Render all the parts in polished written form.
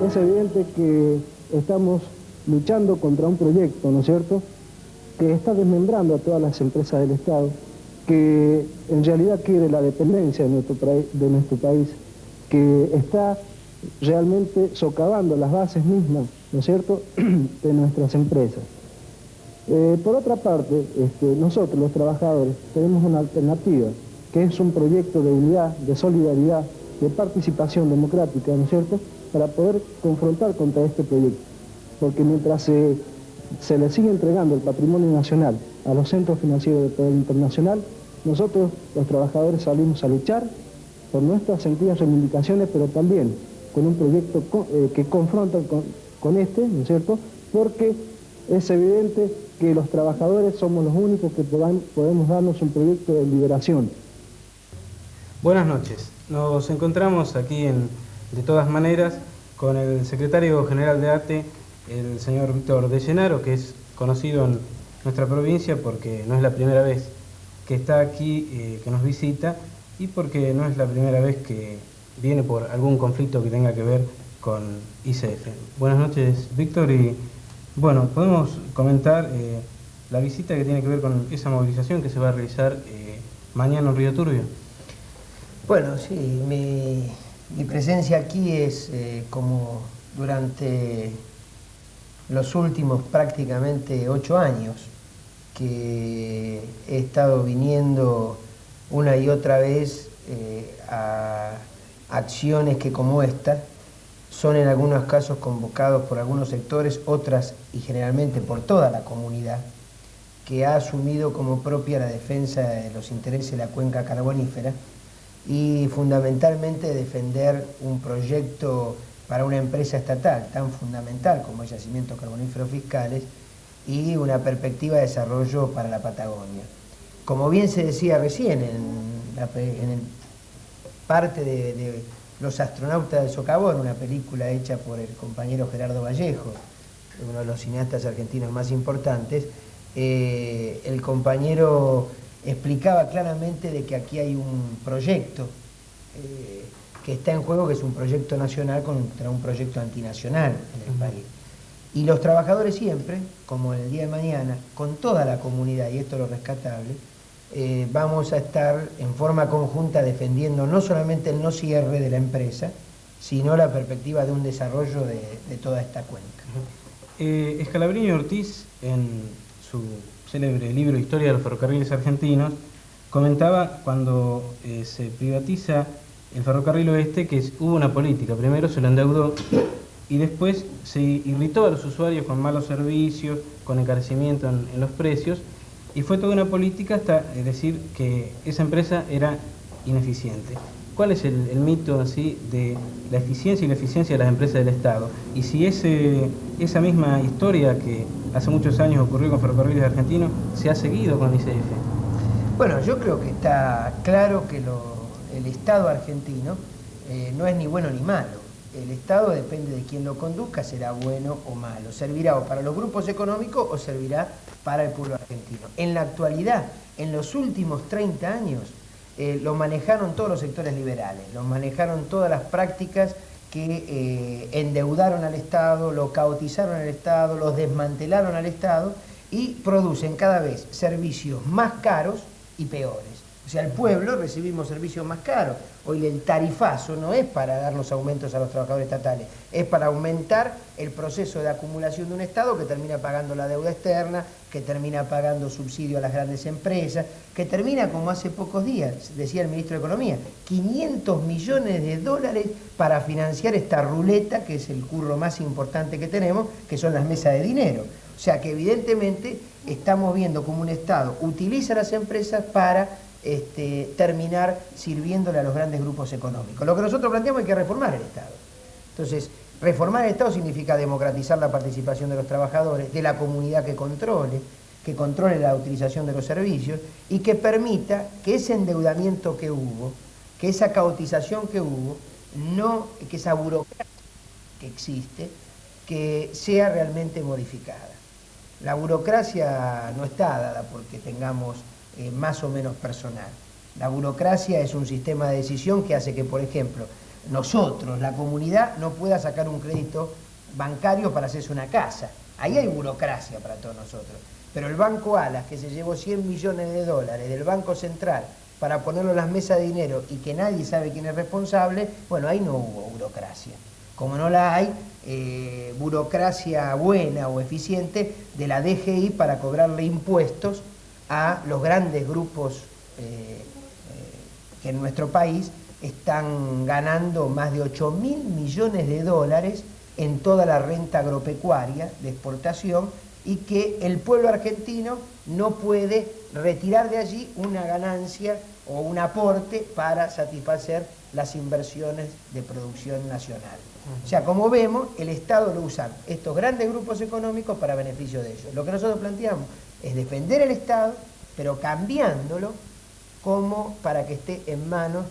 Es evidente que estamos luchando contra un proyecto, ¿no es cierto?, que está desmembrando a todas las empresas del Estado, que en realidad quiere la dependencia de nuestro país, que está realmente socavando las bases mismas, ¿no es cierto?, de nuestras empresas. Por otra parte, nosotros los trabajadores tenemos una alternativa, que es un proyecto de unidad, de solidaridad, de participación democrática, ¿no es cierto?, para poder confrontar contra este proyecto. Porque mientras se le sigue entregando el patrimonio nacional a los centros financieros de poder internacional, nosotros los trabajadores salimos a luchar por nuestras sentidas reivindicaciones, pero también con un proyecto que confronta con este, ¿no es cierto?, porque es evidente que los trabajadores somos los únicos que podemos darnos un proyecto de liberación. Buenas noches. Nos encontramos aquí de todas maneras con el secretario general de ATE, el señor Víctor De Llenaro, que es conocido en nuestra provincia porque no es la primera vez que está aquí, que nos visita, y porque no es la primera vez que viene por algún conflicto que tenga que ver con ICF. Buenas noches, Víctor, y bueno, podemos comentar la visita que tiene que ver con esa movilización que se va a realizar mañana en Río Turbio. Bueno, sí, mi presencia aquí es como durante los últimos prácticamente 8 años que he estado viniendo una y otra vez a acciones que como esta son en algunos casos convocados por algunos sectores, otras y generalmente por toda la comunidad, que ha asumido como propia la defensa de los intereses de la cuenca carbonífera y fundamentalmente defender un proyecto para una empresa estatal tan fundamental como es Yacimientos Carboníferos Fiscales y una perspectiva de desarrollo para la Patagonia. Como bien se decía recién en el parte de Los astronautas del socavón, una película hecha por el compañero Gerardo Vallejo, uno de los cineastas argentinos más importantes, el compañero explicaba claramente de que aquí hay un proyecto que está en juego, que es un proyecto nacional contra un proyecto antinacional en el país. Y los trabajadores siempre, como en el día de mañana, con toda la comunidad, y esto es lo rescatable, vamos a estar en forma conjunta defendiendo no solamente el no cierre de la empresa, sino la perspectiva de un desarrollo de toda esta cuenca. Scalabrini Ortiz, en su célebre libro Historia de los ferrocarriles argentinos, comentaba cuando se privatiza el ferrocarril oeste que hubo una política. Primero se lo endeudó y después se irritó a los usuarios con malos servicios, con encarecimiento en los precios, y fue toda una política hasta decir que esa empresa era ineficiente. ¿Cuál es el mito así de la eficiencia y la eficiencia de las empresas del Estado? Y si esa misma historia que hace muchos años ocurrió con Ferrocarriles Argentinos se ha seguido con el ICF. Bueno, yo creo que está claro que el Estado argentino no es ni bueno ni malo. El Estado depende de quién lo conduzca, será bueno o malo. Servirá o para los grupos económicos o servirá para el pueblo argentino. En la actualidad, en los últimos 30 años, lo manejaron todos los sectores liberales, lo manejaron todas las prácticas que endeudaron al Estado, lo caotizaron al Estado, los desmantelaron al Estado y producen cada vez servicios más caros y peores. O sea, el pueblo recibimos servicios más caros. Hoy el tarifazo no es para dar los aumentos a los trabajadores estatales, es para aumentar el proceso de acumulación de un Estado que termina pagando la deuda externa, que termina pagando subsidio a las grandes empresas, que termina, como hace pocos días, decía el ministro de Economía, 500 millones de dólares para financiar esta ruleta, que es el curro más importante que tenemos, que son las mesas de dinero. O sea que evidentemente estamos viendo como un Estado utiliza las empresas para terminar sirviéndole a los grandes grupos económicos. Lo que nosotros planteamos es que reformar el Estado. Entonces, reformar el Estado significa democratizar la participación de los trabajadores, de la comunidad que controle la utilización de los servicios y que permita que ese endeudamiento que hubo, que esa caotización que hubo, que esa burocracia que existe, que sea realmente modificada. La burocracia no está dada porque tengamos más o menos personal. La burocracia es un sistema de decisión que hace que, por ejemplo, nosotros, la comunidad, no pueda sacar un crédito bancario para hacerse una casa. Ahí hay burocracia para todos nosotros. Pero el Banco Alas, que se llevó 100 millones de dólares del Banco Central para ponerlo en las mesas de dinero y que nadie sabe quién es responsable, bueno, ahí no hubo burocracia. Como no la hay burocracia buena o eficiente de la DGI para cobrarle impuestos a los grandes grupos que en nuestro país están ganando más de 8.000 millones de dólares en toda la renta agropecuaria de exportación, y que el pueblo argentino no puede retirar de allí una ganancia o un aporte para satisfacer las inversiones de producción nacional. O sea, como vemos, el Estado lo usa estos grandes grupos económicos para beneficio de ellos. Lo que nosotros planteamos es defender el Estado, pero cambiándolo como para que esté en manos,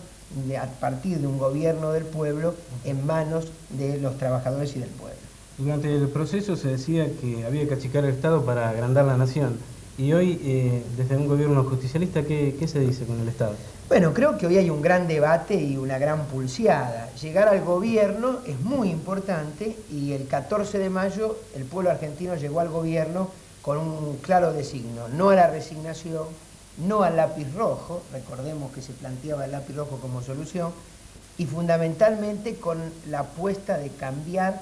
a partir de un gobierno del pueblo, en manos de los trabajadores y del pueblo. Durante el proceso se decía que había que achicar el Estado para agrandar la nación. Y hoy, desde un gobierno justicialista, ¿qué se dice con el Estado? Bueno, creo que hoy hay un gran debate y una gran pulseada. Llegar al gobierno es muy importante, y el 14 de mayo el pueblo argentino llegó al gobierno con un claro designio: no a la resignación, no al lápiz rojo, recordemos que se planteaba el lápiz rojo como solución, y fundamentalmente con la apuesta de cambiar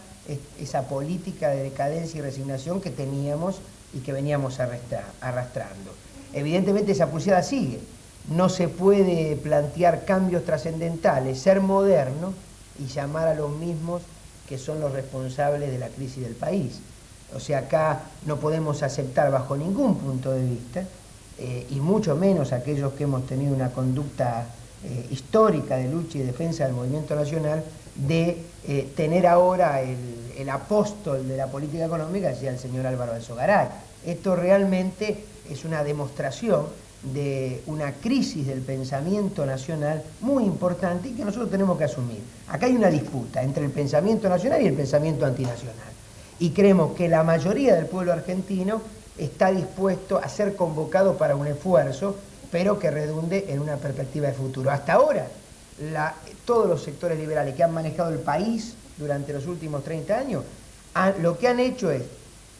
esa política de decadencia y resignación que teníamos y que veníamos arrastrando. Evidentemente esa pulseada sigue. No se puede plantear cambios trascendentales, ser moderno y llamar a los mismos que son los responsables de la crisis del país. O sea, acá no podemos aceptar bajo ningún punto de vista, y mucho menos aquellos que hemos tenido una conducta histórica de lucha y defensa del movimiento nacional, de tener ahora el apóstol de la política económica, sea el señor Álvaro Alzogaray. Esto realmente es una demostración de una crisis del pensamiento nacional muy importante y que nosotros tenemos que asumir. Acá hay una disputa entre el pensamiento nacional y el pensamiento antinacional, y creemos que la mayoría del pueblo argentino está dispuesto a ser convocado para un esfuerzo, pero que redunde en una perspectiva de futuro. Hasta ahora, todos los sectores liberales que han manejado el país durante los últimos 30 años, lo que han hecho es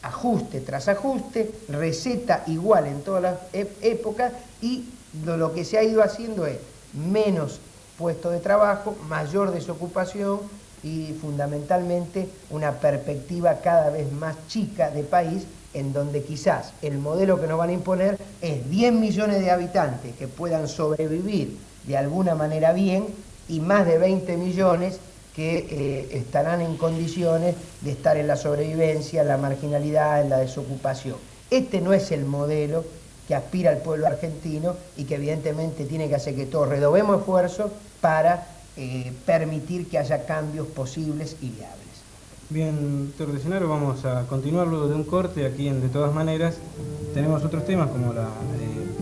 ajuste tras ajuste, receta igual en todas las épocas, y lo que se ha ido haciendo es menos puestos de trabajo, mayor desocupación y fundamentalmente una perspectiva cada vez más chica de país, en donde quizás el modelo que nos van a imponer es 10 millones de habitantes que puedan sobrevivir de alguna manera bien, y más de 20 millones que estarán en condiciones de estar en la sobrevivencia, en la marginalidad, en la desocupación. Este no es el modelo que aspira el pueblo argentino, y que evidentemente tiene que hacer que todos redoblemos esfuerzos para permitir que haya cambios posibles y viables. Bien, doctor Decenaro, vamos a continuar luego de un corte aquí en De Todas Maneras. Tenemos otros temas como la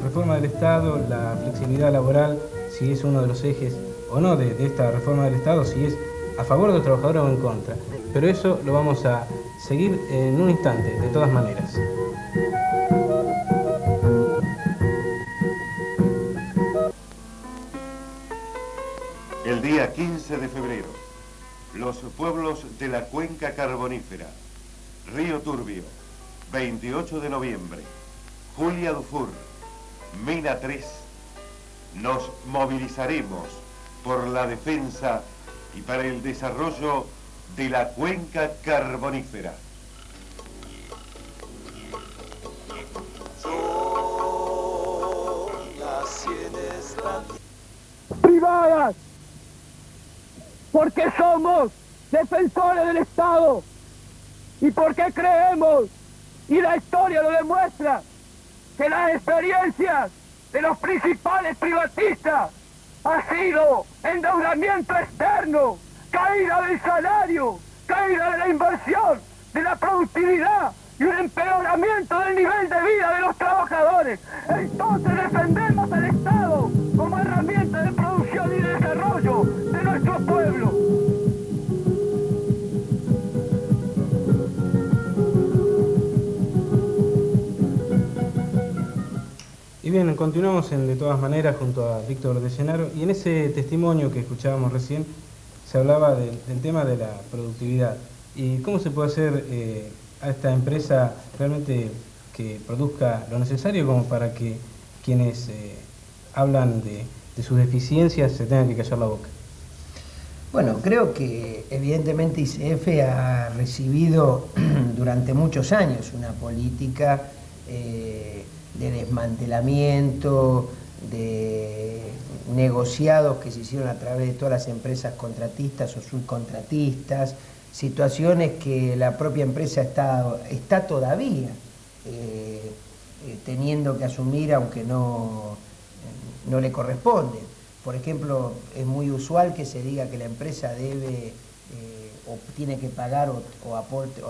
reforma del Estado, la flexibilidad laboral, si es uno de los ejes o no de esta reforma del Estado, si es a favor de los trabajadores o en contra. Pero eso lo vamos a seguir en un instante, De Todas Maneras. El día 15 de febrero, los pueblos de la cuenca carbonífera, Río Turbio, 28 de noviembre, Julia Dufour, Mina 3, nos movilizaremos por la defensa y para el desarrollo de la cuenca carbonífera. Privadas, porque somos defensores del Estado y porque creemos, y la historia lo demuestra, que las experiencias de los principales privatistas ha sido endeudamiento externo, caída del salario, caída de la inversión, de la productividad y un empeoramiento del nivel de vida de los trabajadores. Entonces defendemos al Estado como herramienta de producción y de desarrollo de nuestro pueblo. Y bien, continuamos en De Todas Maneras junto a Víctor Decenaro, y en ese testimonio que escuchábamos recién se hablaba del tema de la productividad. ¿Y cómo se puede hacer a esta empresa realmente que produzca lo necesario como para que quienes hablan de sus deficiencias se tengan que callar la boca? Bueno, creo que evidentemente YCF ha recibido durante muchos años una política de desmantelamiento, de negociados que se hicieron a través de todas las empresas contratistas o subcontratistas, situaciones que la propia empresa está todavía teniendo que asumir, aunque no le corresponden. Por ejemplo, es muy usual que se diga que la empresa debe o tiene que pagar o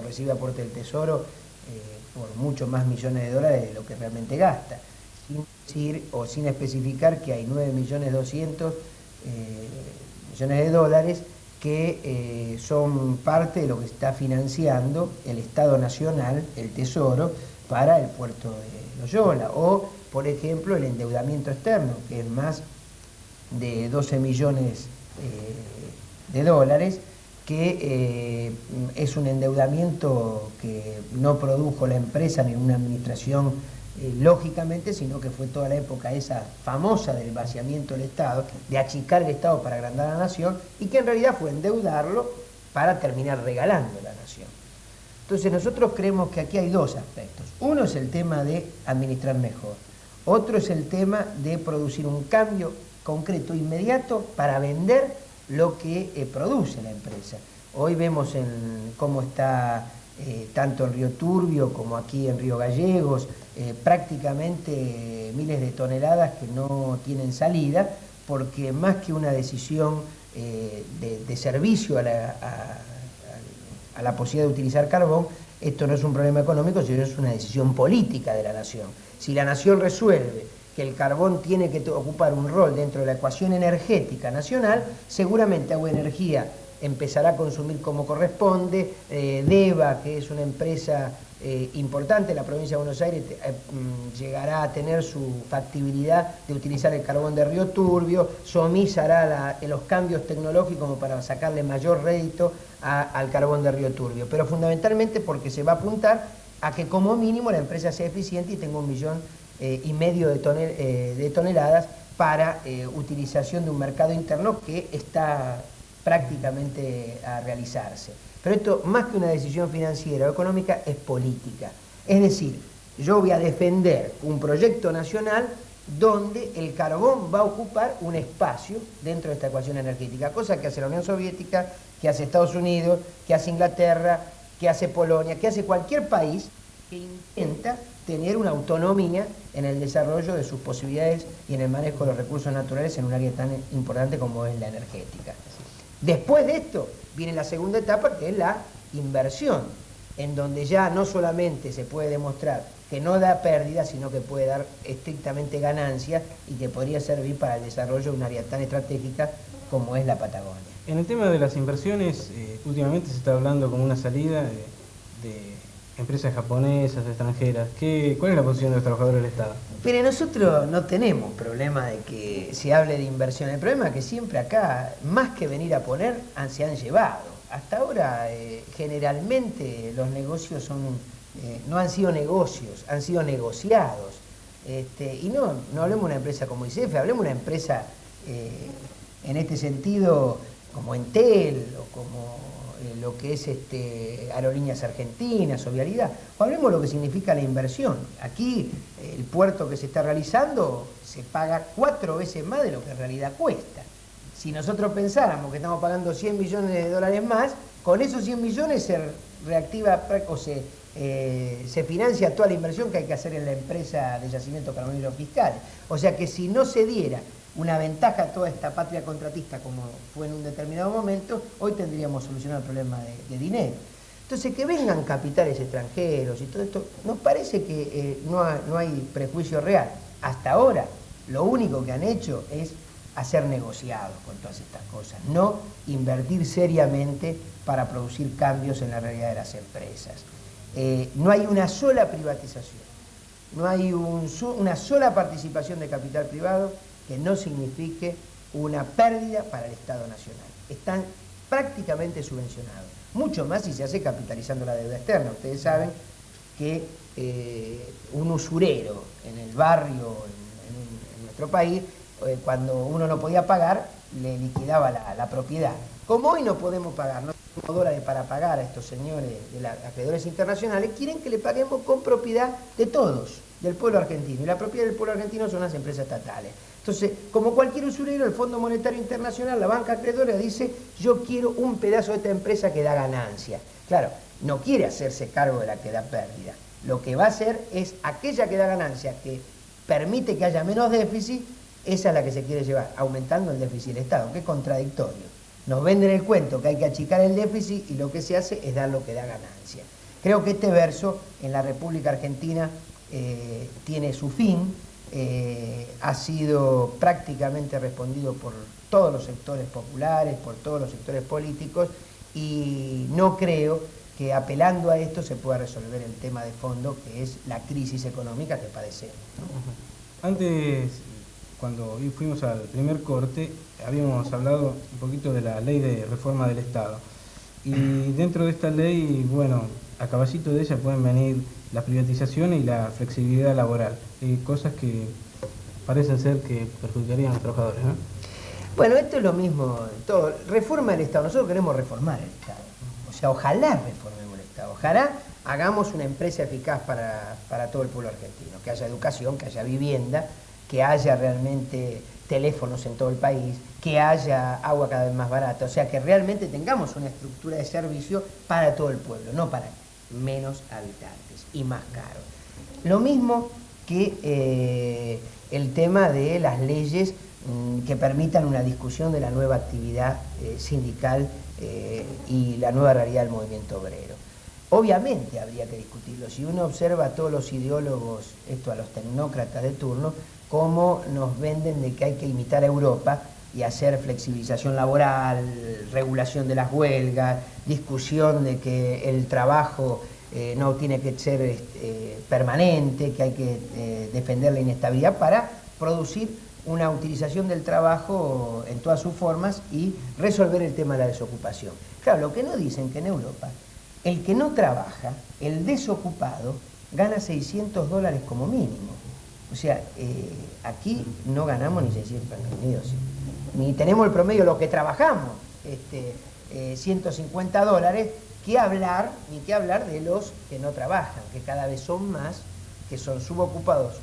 recibe aporte del Tesoro por muchos más millones de dólares de lo que realmente gasta, sin decir o sin especificar que hay 9.200.000 millones de dólares que son parte de lo que está financiando el Estado Nacional, el Tesoro, para el puerto de Loyola, o por ejemplo el endeudamiento externo, que es más de 12 millones de dólares, que es un endeudamiento que no produjo la empresa ni una administración lógicamente, sino que fue toda la época esa famosa del vaciamiento del Estado, de achicar el Estado para agrandar a la nación, y que en realidad fue endeudarlo para terminar regalando a la nación. Entonces nosotros creemos que aquí hay dos aspectos. Uno es el tema de administrar mejor, otro es el tema de producir un cambio concreto, inmediato, para vender lo que produce la empresa. Hoy vemos cómo está tanto en Río Turbio como aquí en Río Gallegos, prácticamente miles de toneladas que no tienen salida, porque más que una decisión de servicio a la posibilidad de utilizar carbón, esto no es un problema económico, sino es una decisión política de la nación. Si la nación resuelve que el carbón tiene que ocupar un rol dentro de la ecuación energética nacional, seguramente Agua Energía empezará a consumir como corresponde. DEVA, que es una empresa importante en la provincia de Buenos Aires, llegará a tener su factibilidad de utilizar el carbón de Río Turbio. SOMIS hará los cambios tecnológicos como para sacarle mayor rédito al carbón de Río Turbio, pero fundamentalmente porque se va a apuntar a que como mínimo la empresa sea eficiente y tenga 1,5 millones de toneladas para utilización de un mercado interno que está prácticamente a realizarse. Pero esto, más que una decisión financiera o económica, es política. Es decir, yo voy a defender un proyecto nacional donde el carbón va a ocupar un espacio dentro de esta ecuación energética, cosa que hace la Unión Soviética, que hace Estados Unidos, que hace Inglaterra, que hace Polonia, que hace cualquier país que intenta tener una autonomía en el desarrollo de sus posibilidades y en el manejo de los recursos naturales en un área tan importante como es la energética. Después de esto viene la segunda etapa, que es la inversión, en donde ya no solamente se puede demostrar que no da pérdida, sino que puede dar estrictamente ganancias y que podría servir para el desarrollo de un área tan estratégica como es la Patagonia. En el tema de las inversiones, últimamente se está hablando como una salida de empresas japonesas, extranjeras. ¿Cuál es la posición de los trabajadores del Estado? Pero nosotros no tenemos problema de que se hable de inversión. El problema es que siempre acá, más que venir a poner, se han llevado. Hasta ahora, generalmente, los negocios no han sido negocios, han sido negociados. Y no hablemos de una empresa como YCF, hablemos de una empresa, en este sentido, como Entel o como lo que es Aerolíneas Argentinas o Vialidad, o hablemos de lo que significa la inversión. Aquí el puerto que se está realizando se paga 4 veces más de lo que en realidad cuesta. Si nosotros pensáramos que estamos pagando 100 millones de dólares más, con esos 100 millones se reactiva o se financia toda la inversión que hay que hacer en la empresa de yacimientos carboníferos fiscales. O sea que si no se diera una ventaja a toda esta patria contratista como fue en un determinado momento, hoy tendríamos solucionado el problema de dinero. Entonces, que vengan capitales extranjeros y todo esto, nos parece que no hay prejuicio real. Hasta ahora, lo único que han hecho es hacer negociados con todas estas cosas, no invertir seriamente para producir cambios en la realidad de las empresas. No hay una sola privatización, no hay una sola participación de capital privado que no signifique una pérdida para el Estado Nacional. Están prácticamente subvencionado. Mucho más si se hace capitalizando la deuda externa. Ustedes saben que un usurero en el barrio, en nuestro país, cuando uno no podía pagar, le liquidaba la propiedad. Como hoy no podemos pagar, no tenemos dólares para pagar a estos señores de los acreedores internacionales, quieren que le paguemos con propiedad de todos, del pueblo argentino. Y la propiedad del pueblo argentino son las empresas estatales. Entonces, como cualquier usurero, el Fondo Monetario Internacional, la banca acreedora, dice: yo quiero un pedazo de esta empresa que da ganancia. Claro, no quiere hacerse cargo de la que da pérdida. Lo que va a hacer es aquella que da ganancia, que permite que haya menos déficit, esa es la que se quiere llevar, aumentando el déficit del Estado, que es contradictorio. Nos venden el cuento que hay que achicar el déficit y lo que se hace es dar lo que da ganancia. Creo que este verso en la República Argentina tiene su fin, ha sido prácticamente respondido por todos los sectores populares, por todos los sectores políticos, y no creo que apelando a esto se pueda resolver el tema de fondo, que es la crisis económica que padecemos, ¿no? Antes, cuando fuimos al primer corte, habíamos hablado un poquito de la ley de reforma del Estado. Y dentro de esta ley, bueno, a caballito de ella pueden venir la privatización y la flexibilidad laboral, cosas que parecen ser que perjudicarían a los trabajadores, ¿no? Bueno, esto es lo mismo, todo. Reforma del Estado, nosotros queremos reformar el Estado. O sea, ojalá reformemos el Estado, ojalá hagamos una empresa eficaz para todo el pueblo argentino, que haya educación, que haya vivienda, que haya realmente teléfonos en todo el país, que haya agua cada vez más barata, o sea, que realmente tengamos una estructura de servicio para todo el pueblo, no para menos habitantes y más caro. Lo mismo que el tema de las leyes que permitan una discusión de la nueva actividad sindical y la nueva realidad del movimiento obrero. Obviamente habría que discutirlo. Si uno observa a todos los ideólogos, a los tecnócratas de turno, cómo nos venden de que hay que imitar a Europa y hacer flexibilización laboral, regulación de las huelgas, discusión de que el trabajo no tiene que ser permanente, que hay que defender la inestabilidad para producir una utilización del trabajo en todas sus formas y resolver el tema de la desocupación. Claro, lo que no dicen que en Europa, el que no trabaja, el desocupado, gana $600 como mínimo. O sea, aquí no ganamos ni 600 ni tenemos el promedio de los que trabajamos, $150, ni que hablar de los que no trabajan, que cada vez son más, que son subocupados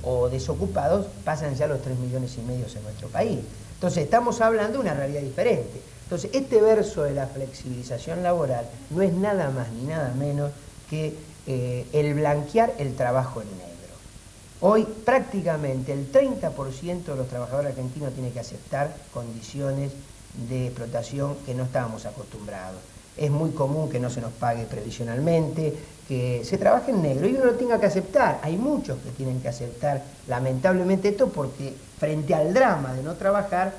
o desocupados, pasan ya los 3,5 millones en nuestro país. Entonces estamos hablando de una realidad diferente. Entonces este verso de la flexibilización laboral no es nada más ni nada menos que el blanquear el trabajo en negro. Hoy prácticamente el 30% de los trabajadores argentinos tiene que aceptar condiciones de explotación que no estábamos acostumbrados. Es muy común que no se nos pague previsionalmente, que se trabaje en negro y uno lo tenga que aceptar. Hay muchos que tienen que aceptar lamentablemente esto porque frente al drama de no trabajar,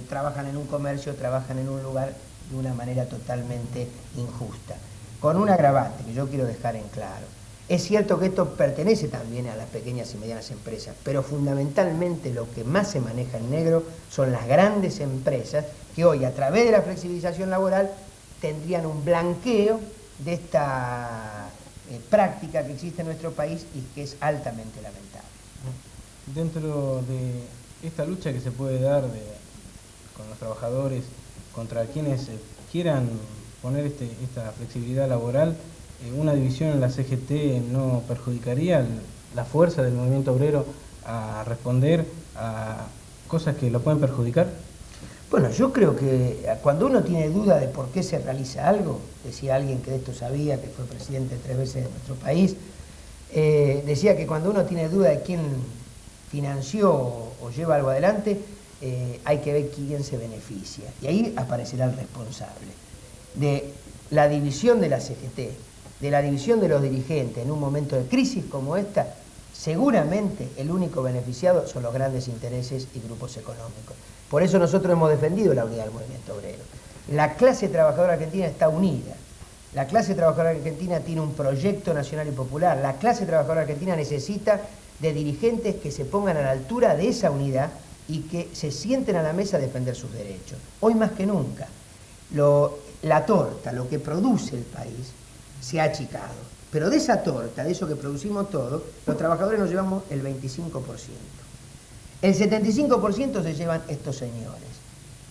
trabajan en un comercio, trabajan en un lugar de una manera totalmente injusta. Con un agravante que yo quiero dejar en claro. Es cierto que esto pertenece también a las pequeñas y medianas empresas, pero fundamentalmente lo que más se maneja en negro son las grandes empresas que hoy a través de la flexibilización laboral tendrían un blanqueo de esta práctica que existe en nuestro país y que es altamente lamentable. Dentro de esta lucha que se puede dar con los trabajadores contra quienes quieran poner esta flexibilidad laboral, una división en la CGT no perjudicaría la fuerza del movimiento obrero a responder a cosas que lo pueden perjudicar? Bueno, yo creo que cuando uno tiene duda de por qué se realiza algo, decía alguien que de esto sabía, que fue presidente 3 veces de nuestro país, decía que cuando uno tiene duda de quién financió o lleva algo adelante, hay que ver quién se beneficia. Y ahí aparecerá el responsable de la división de la CGT, de la división de los dirigentes en un momento de crisis como esta. Seguramente el único beneficiado son los grandes intereses y grupos económicos. Por eso nosotros hemos defendido la unidad del movimiento obrero. La clase trabajadora argentina está unida. La clase trabajadora argentina tiene un proyecto nacional y popular. La clase trabajadora argentina necesita de dirigentes que se pongan a la altura de esa unidad y que se sienten a la mesa a defender sus derechos. Hoy más que nunca. la torta, lo que produce el país, se ha achicado. Pero de esa torta, de eso que producimos todos, los trabajadores nos llevamos el 25%. El 75% se llevan estos señores.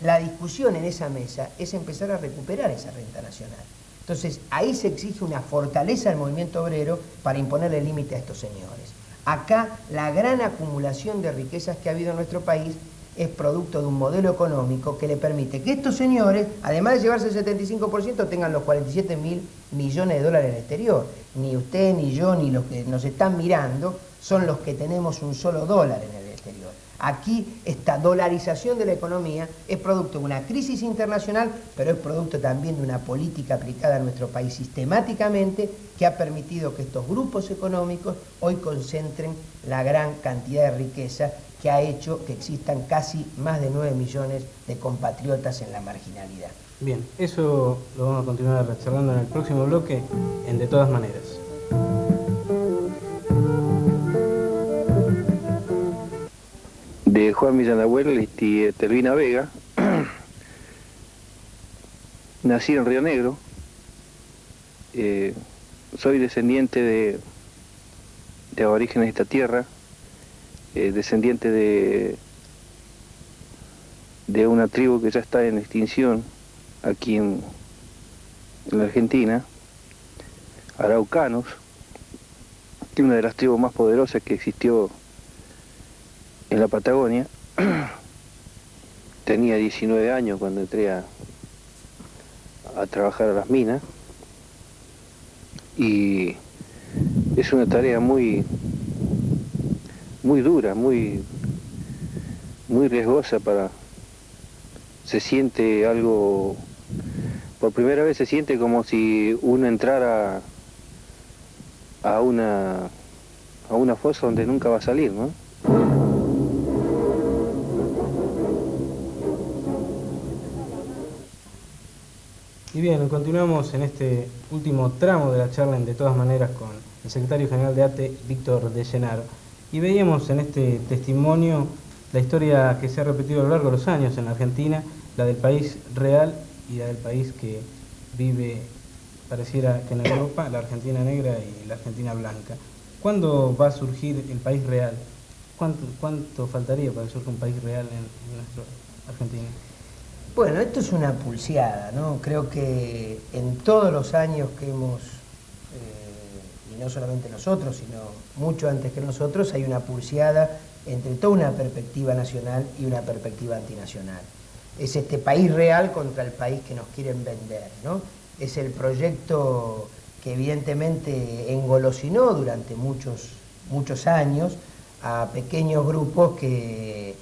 La discusión en esa mesa es empezar a recuperar esa renta nacional. Entonces, ahí se exige una fortaleza del movimiento obrero para imponerle límite a estos señores. Acá, la gran acumulación de riquezas que ha habido en nuestro país es producto de un modelo económico que le permite que estos señores, además de llevarse el 75%, tengan los 47.000 millones de dólares en el exterior. Ni usted, ni yo, ni los que nos están mirando son los que tenemos un solo dólar en el exterior. Aquí esta dolarización de la economía es producto de una crisis internacional, pero es producto también de una política aplicada a nuestro país sistemáticamente que ha permitido que estos grupos económicos hoy concentren la gran cantidad de riqueza que ha hecho que existan casi más de 9 millones de compatriotas en la marginalidad. Bien, eso lo vamos a continuar charlando en el próximo bloque, en De Todas Maneras. De Juan Millán y Telvina Vega. Nací en Río Negro. Soy descendiente de aborígenes de esta tierra, descendiente de una tribu que ya está en extinción aquí en la Argentina, araucanos, que es una de las tribus más poderosas que existió en la Patagonia. Tenía 19 años cuando entré a trabajar a las minas, y es una tarea muy dura, muy riesgosa. Se siente algo, por primera vez se siente como si uno entrara a una fosa donde nunca va a salir, ¿no? Y bien, continuamos en este último tramo de la charla en De Todas Maneras con el secretario general de ATE, Víctor De Gennaro. Y veíamos en este testimonio la historia que se ha repetido a lo largo de los años en la Argentina, la del país real y la del país que vive, pareciera que en Europa, la Argentina negra y la Argentina blanca. ¿Cuándo va a surgir el país real? ¿Cuánto faltaría para que surja un país real en nuestra Argentina? Bueno, esto es una pulseada, ¿no? Creo que en todos los años que hemos, y no solamente nosotros, sino mucho antes que nosotros, hay una pulseada entre toda una perspectiva nacional y una perspectiva antinacional. Es este país real contra el país que nos quieren vender, ¿no? Es el proyecto que evidentemente engolosinó durante muchos años a pequeños grupos que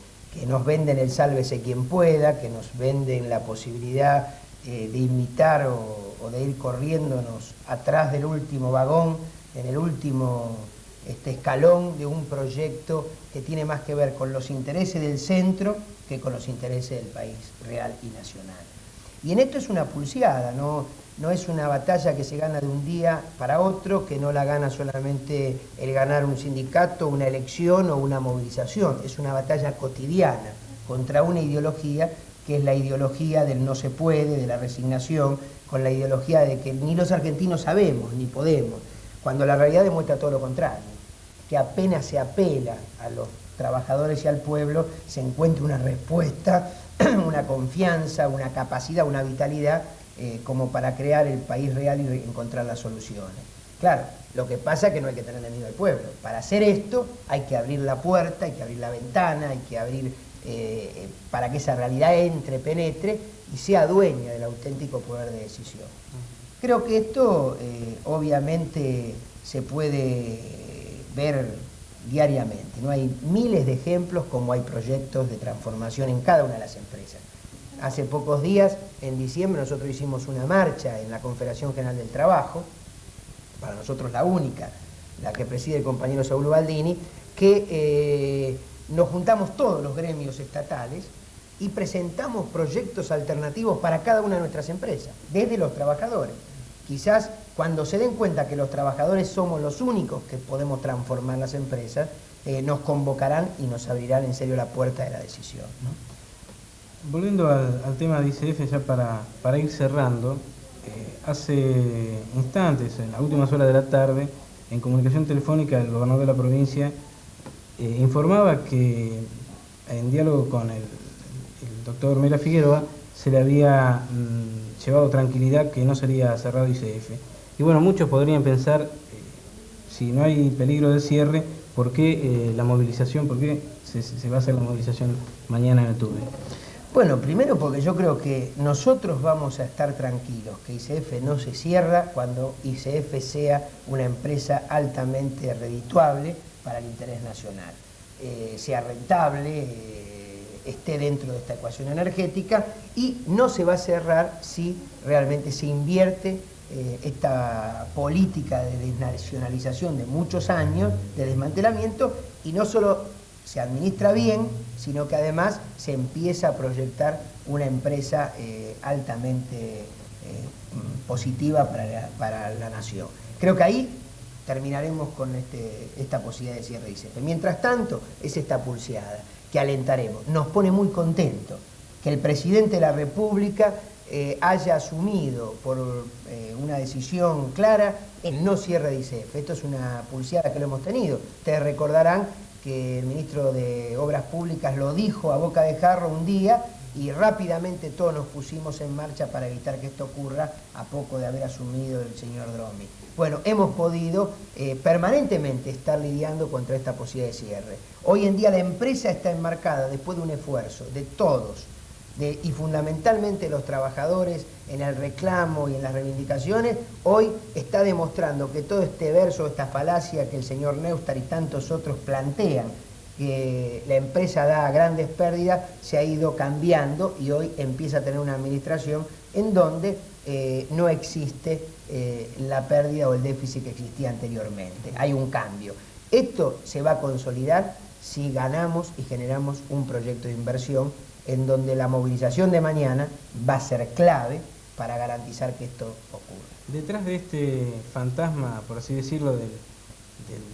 nos venden el sálvese quien pueda, que nos venden la posibilidad de imitar o de ir corriéndonos atrás del último vagón, en el último escalón de un proyecto que tiene más que ver con los intereses del centro que con los intereses del país real y nacional. Y en esto es una pulseada, no es una batalla que se gana de un día para otro, que no la gana solamente el ganar un sindicato, una elección o una movilización. Es una batalla cotidiana contra una ideología que es la ideología del no se puede, de la resignación, con la ideología de que ni los argentinos sabemos ni podemos, cuando la realidad demuestra todo lo contrario, que apenas se apela a los trabajadores y al pueblo, se encuentra una respuesta, una confianza, una capacidad, una vitalidad, como para crear el país real y encontrar las soluciones. Claro, lo que pasa es que no hay que tener miedo al pueblo. Para hacer esto hay que abrir la puerta, hay que abrir la ventana, hay que abrir para que esa realidad entre, penetre y sea dueña del auténtico poder de decisión. Creo que esto obviamente se puede ver diariamente, ¿no? Hay miles de ejemplos como hay proyectos de transformación en cada una de las empresas. Hace pocos días, en diciembre, nosotros hicimos una marcha en la Confederación General del Trabajo, para nosotros la única, la que preside el compañero Saúl Baldini, que nos juntamos todos los gremios estatales y presentamos proyectos alternativos para cada una de nuestras empresas, desde los trabajadores. Quizás cuando se den cuenta que los trabajadores somos los únicos que podemos transformar las empresas, nos convocarán y nos abrirán en serio la puerta de la decisión, ¿no? Volviendo al tema de ICF, ya para ir cerrando, hace instantes, en las últimas horas de la tarde, en comunicación telefónica, el gobernador de la provincia informaba que en diálogo con el doctor Mera Figueroa se le había llevado tranquilidad que no sería cerrado ICF. Y bueno, muchos podrían pensar, si no hay peligro de cierre, ¿por qué la movilización? ¿Por qué se va a hacer la movilización mañana en el Turbio? Bueno, primero porque yo creo que nosotros vamos a estar tranquilos, que ICF no se cierra cuando ICF sea una empresa altamente redituable para el interés nacional, sea rentable, esté dentro de esta ecuación energética, y no se va a cerrar si realmente se invierte esta política de desnacionalización de muchos años, de desmantelamiento, y no solo se administra bien, sino que además se empieza a proyectar una empresa altamente positiva para la nación. Creo que ahí terminaremos con esta posibilidad de cierre de ICF. Mientras tanto, es esta pulseada que alentaremos. Nos pone muy contentos que el presidente de la República haya asumido por una decisión clara el no cierre de ICF. Esto es una pulseada que lo hemos tenido. Ustedes recordarán que el ministro de Obras Públicas lo dijo a boca de jarro un día y rápidamente todos nos pusimos en marcha para evitar que esto ocurra a poco de haber asumido el señor Dromi. Bueno, hemos podido permanentemente estar lidiando contra esta posibilidad de cierre. Hoy en día la empresa está enmarcada, después de un esfuerzo de todos, y fundamentalmente los trabajadores en el reclamo y en las reivindicaciones, hoy está demostrando que todo este verso, esta falacia que el señor Neustadt y tantos otros plantean, que la empresa da grandes pérdidas, se ha ido cambiando y hoy empieza a tener una administración en donde no existe la pérdida o el déficit que existía anteriormente. Hay un cambio. Esto se va a consolidar si ganamos y generamos un proyecto de inversión en donde la movilización de mañana va a ser clave para garantizar que esto ocurra. Detrás de este fantasma, por así decirlo, del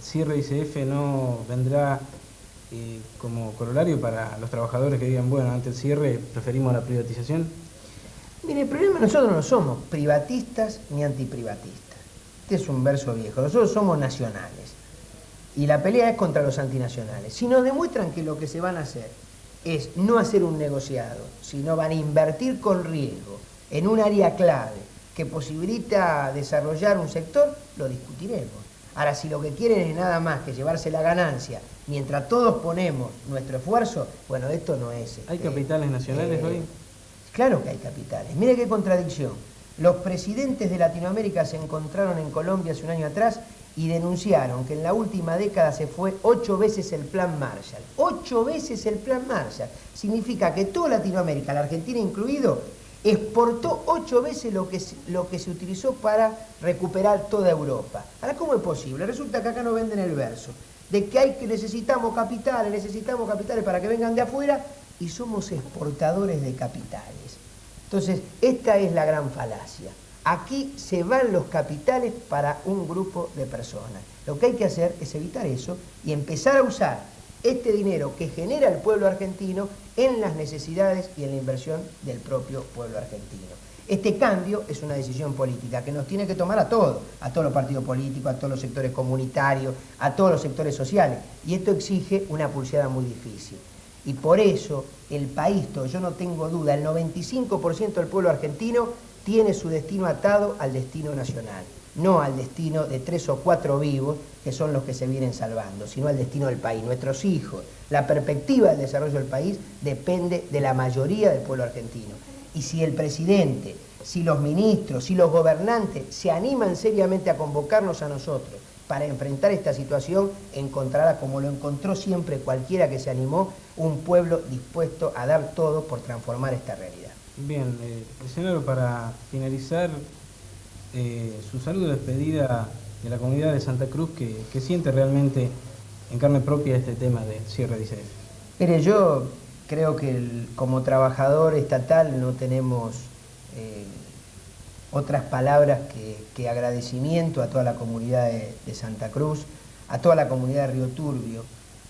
cierre de ICF, ¿no vendrá como corolario para los trabajadores que digan, bueno, ante el cierre preferimos la privatización? Mire, el problema, nosotros no somos privatistas ni antiprivatistas. Este es un verso viejo. Nosotros somos nacionales. Y la pelea es contra los antinacionales. Si nos demuestran que lo que se van a hacer es no hacer un negociado, sino van a invertir con riesgo en un área clave que posibilita desarrollar un sector, lo discutiremos. Ahora, si lo que quieren es nada más que llevarse la ganancia, mientras todos ponemos nuestro esfuerzo, bueno, esto no es... ¿Hay capitales nacionales hoy? Claro que hay capitales. Mire qué contradicción. Los presidentes de Latinoamérica se encontraron en Colombia hace un año atrás y denunciaron que en la última década se fue 8 veces el Plan Marshall. 8 veces el Plan Marshall. Significa que toda Latinoamérica, la Argentina incluido, exportó 8 veces lo que se utilizó para recuperar toda Europa. Ahora, ¿cómo es posible? Resulta que acá nos venden el verso de que necesitamos capitales para que vengan de afuera, y somos exportadores de capitales. Entonces, esta es la gran falacia. Aquí se van los capitales para un grupo de personas. Lo que hay que hacer es evitar eso y empezar a usar este dinero que genera el pueblo argentino en las necesidades y en la inversión del propio pueblo argentino. Este cambio es una decisión política que nos tiene que tomar a todos los partidos políticos, a todos los sectores comunitarios, a todos los sectores sociales. Y esto exige una pulseada muy difícil. Y por eso el país, yo no tengo duda, el 95% del pueblo argentino tiene su destino atado al destino nacional, no al destino de 3 o 4 vivos que son los que se vienen salvando, sino al destino del país, nuestros hijos. La perspectiva del desarrollo del país depende de la mayoría del pueblo argentino. Y si el presidente, si los ministros, si los gobernantes se animan seriamente a convocarnos a nosotros para enfrentar esta situación, encontrará, como lo encontró siempre cualquiera que se animó, un pueblo dispuesto a dar todo por transformar esta realidad. Bien, senador, para finalizar, su saludo de despedida de la comunidad de Santa Cruz, que siente realmente en carne propia este tema del cierre de ICF. Mire, yo creo que como trabajador estatal no tenemos otras palabras que agradecimiento a toda la comunidad de Santa Cruz, a toda la comunidad de Río Turbio,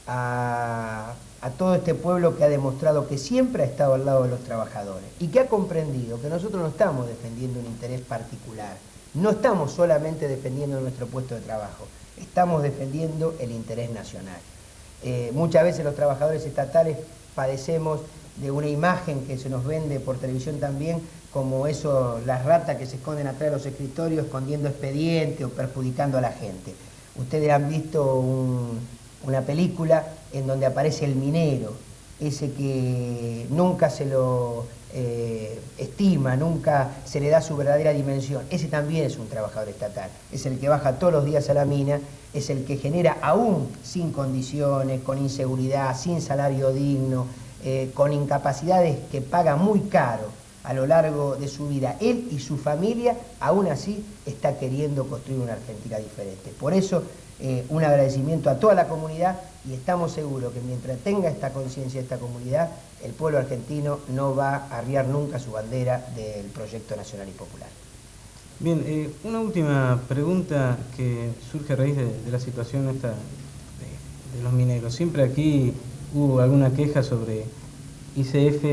a a todo este pueblo que ha demostrado que siempre ha estado al lado de los trabajadores y que ha comprendido que nosotros no estamos defendiendo un interés particular, no estamos solamente defendiendo nuestro puesto de trabajo, estamos defendiendo el interés nacional. Muchas veces los trabajadores estatales padecemos de una imagen que se nos vende por televisión también, como eso, las ratas que se esconden atrás de los escritorios escondiendo expedientes o perjudicando a la gente. Ustedes han visto una película en donde aparece el minero, ese que nunca se lo estima, nunca se le da su verdadera dimensión. Ese también es un trabajador estatal, es el que baja todos los días a la mina, es el que genera aún sin condiciones, con inseguridad, sin salario digno, con incapacidades que paga muy caro a lo largo de su vida. Él y su familia aún así está queriendo construir una Argentina diferente. Por eso un agradecimiento a toda la comunidad y estamos seguros que mientras tenga esta conciencia esta comunidad, el pueblo argentino no va a arriar nunca su bandera del proyecto nacional y popular. Bien, una última pregunta que surge a raíz de la situación esta de los mineros. Siempre aquí hubo alguna queja sobre ICF,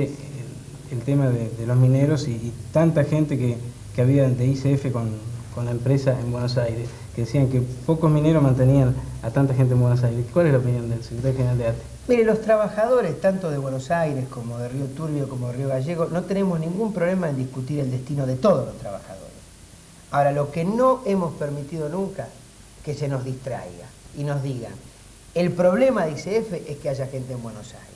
el tema de los mineros y tanta gente que había de ICF con la empresa en Buenos Aires, que decían que pocos mineros mantenían a tanta gente en Buenos Aires. ¿Cuál es la opinión del secretario general de ATE? Mire, los trabajadores, tanto de Buenos Aires como de Río Turbio como de Río Gallegos, no tenemos ningún problema en discutir el destino de todos los trabajadores. Ahora, lo que no hemos permitido nunca, que se nos distraiga y nos digan, el problema de ICF es que haya gente en Buenos Aires.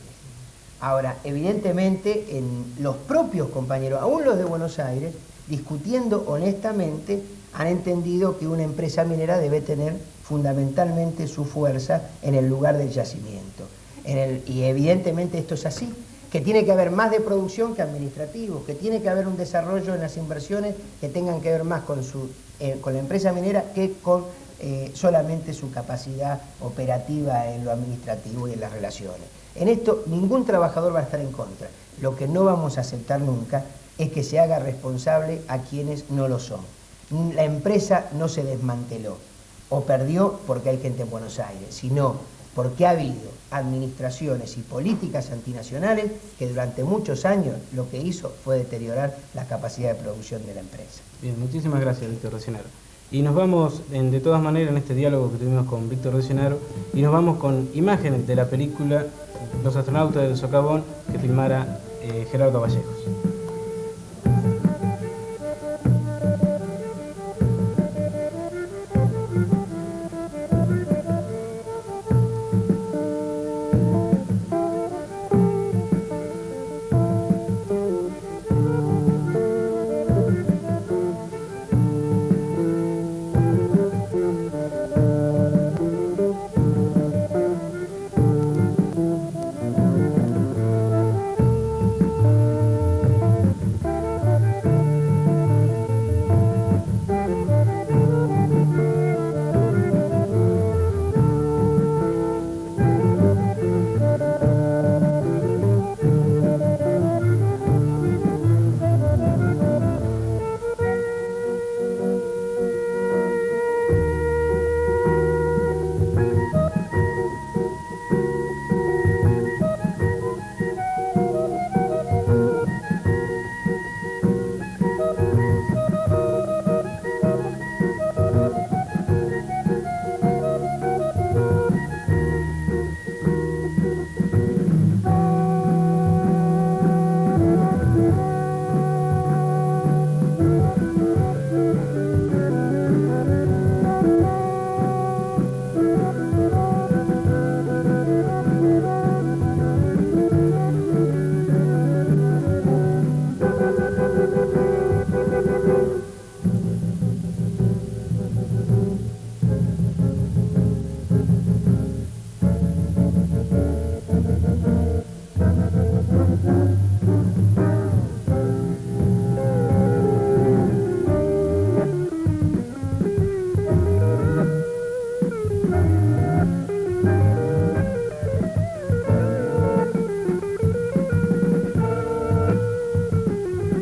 Ahora, evidentemente, en los propios compañeros, aún los de Buenos Aires, discutiendo honestamente, han entendido que una empresa minera debe tener fundamentalmente su fuerza en el lugar del yacimiento. Y evidentemente esto es así, que tiene que haber más de producción que administrativo, que tiene que haber un desarrollo en las inversiones que tengan que ver más con la empresa minera que con solamente su capacidad operativa en lo administrativo y en las relaciones. En esto ningún trabajador va a estar en contra. Lo que no vamos a aceptar nunca es que se haga responsable a quienes no lo son. La empresa no se desmanteló o perdió porque hay gente en Buenos Aires, sino porque ha habido administraciones y políticas antinacionales que durante muchos años lo que hizo fue deteriorar la capacidad de producción de la empresa. Bien, muchísimas gracias, Víctor Recionaro. Y nos vamos, de todas maneras, en este diálogo que tuvimos con Víctor Recionaro, y nos vamos con imágenes de la película Los astronautas del Socavón que filmara Gerardo Vallejos.